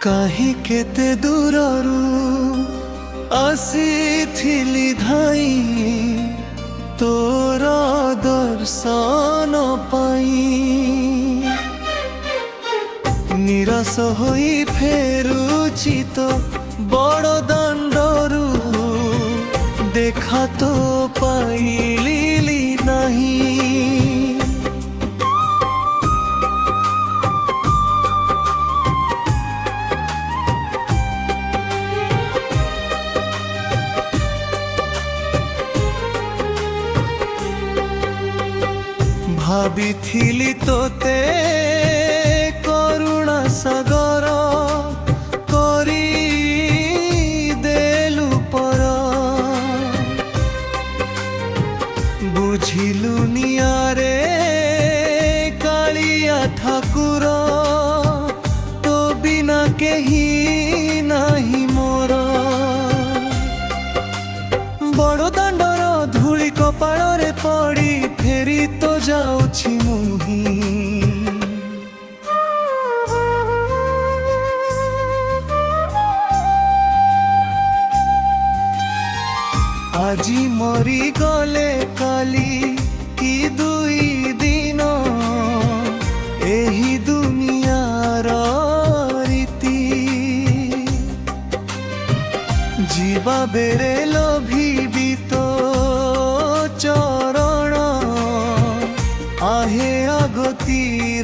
कहीं केते दूररू आसीथिली धाई तोर दर्शन पाई निराश होई फेरुची तो बड़ दांडरू देखा तो पाइली नहीं। भाविथिली तोते करुणा सागर करी देलु पर बुझिलु नियारे कालिया ठाकुर तो बिना केही नाही मोर बड़ दांडर धूली कपाल रे पड़ी फेरी तो जाऊछि मुही आजी मरी गले काली की दुई दिन एही दुनियार रीति जीवा बेरे लोभी तो चरण आहे आगती